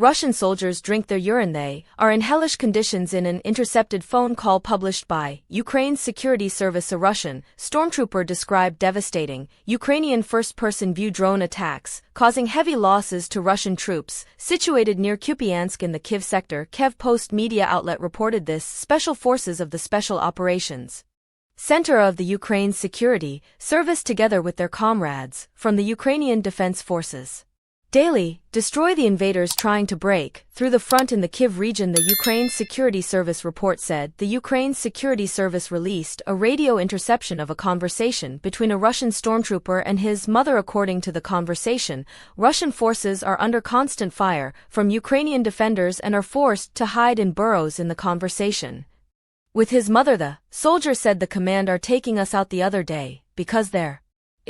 Russian soldiers drink their urine. They are in hellish conditions in an intercepted phone call published by Ukraine's security service. A Russian Stormtrooper described devastating Ukrainian first-person view drone attacks, causing heavy losses to Russian troops, situated near Kupiansk in the Kyiv sector. Kyiv Post media outlet reported this. Special forces of the Special Operations Center of the Ukraine's security service, together with their comrades from the Ukrainian Defense Forces, daily destroy the invaders trying to break through the front in the Kyiv region, the Ukraine Security Service report said. The Ukraine Security Service released a radio interception of a conversation between a Russian stormtrooper and his mother. According to the conversation, Russian forces are under constant fire from Ukrainian defenders and are forced to hide in burrows in the conversation with his mother. The soldier said, "The command are taking us out the other day because there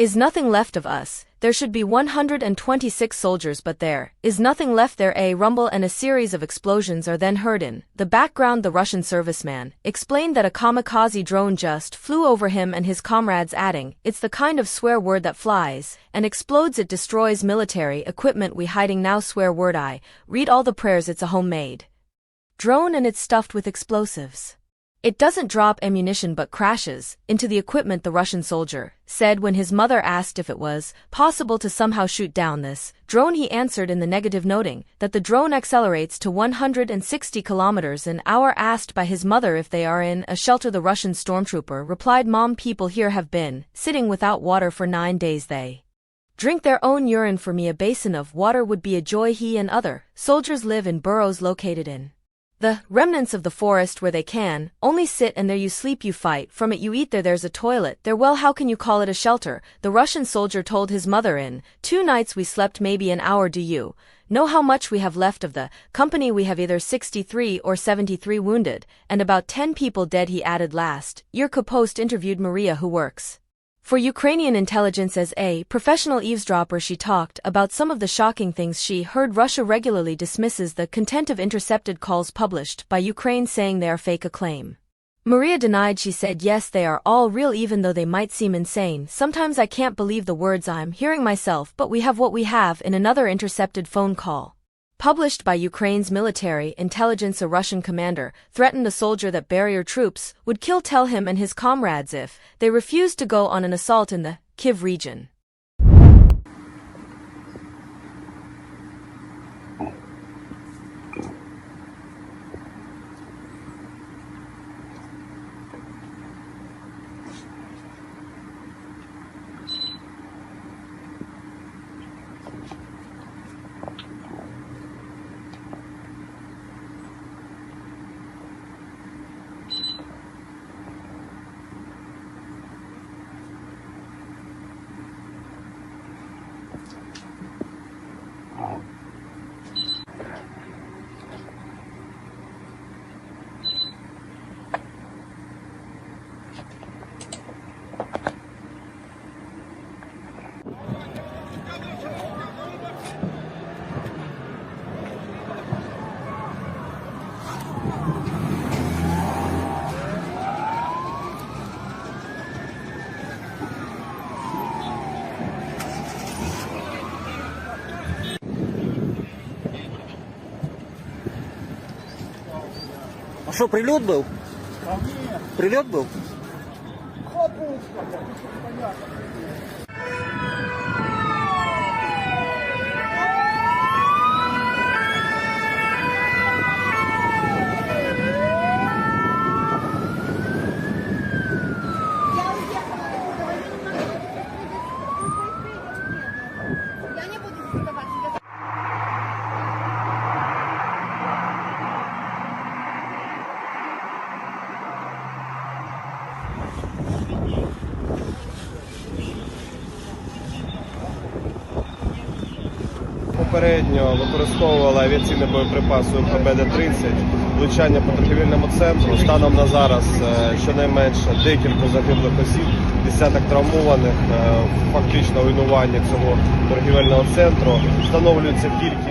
is nothing left of us. There should be 126 soldiers, but there is nothing left there." A rumble and a series of explosions are then heard in the background. The Russian serviceman explained that a kamikaze drone just flew over him and his comrades, adding, "It's the kind of swear word that flies and explodes. It destroys military equipment. We hiding now swear word. I read all the prayers. It's a homemade drone and it's stuffed with explosives. It doesn't drop ammunition but crashes into the equipment," the Russian soldier said. When his mother asked if it was possible to somehow shoot down this drone, he answered in the negative, noting that the drone accelerates to 160 kilometers an hour. Asked by his mother if they are in a shelter, the Russian stormtrooper replied, "Mom, people here have been sitting without water for 9 days. They drink their own urine. For me, a basin of water would be a joy." He and other soldiers live in burrows located in the remnants of the forest where they can only sit, and there you sleep, you fight from it, you eat there. There's a toilet there. Well, how can you call it a shelter? The Russian soldier told his mother. "In 2 nights we slept maybe an hour. Do you know how much we have left of the company? We have either 63 or 73 wounded and about 10 people dead," he added. Last year, Post interviewed Maria, who works for Ukrainian intelligence as a professional eavesdropper. She talked about some of the shocking things she heard. Russia regularly dismisses the content of intercepted calls published by Ukraine, saying they are fake. A claim Maria denied. She said, "Yes, they are all real, even though they might seem insane. Sometimes I can't believe the words I'm hearing myself, but we have what we have." In another intercepted phone call published by Ukraine's military intelligence, a Russian commander threatened a soldier that barrier troops would tell him and his comrades if they refused to go on an assault in the Kyiv region. А что, прилет был? Прилет был? Попередньо використовували авіаційні боєприпаси МКБ-30, влучання по торгівельному центру. Станом на зараз щонайменше декілька загиблих осіб, десяток травмованих, фактично руйнування цього торгівельного центру. Встановлюється кількість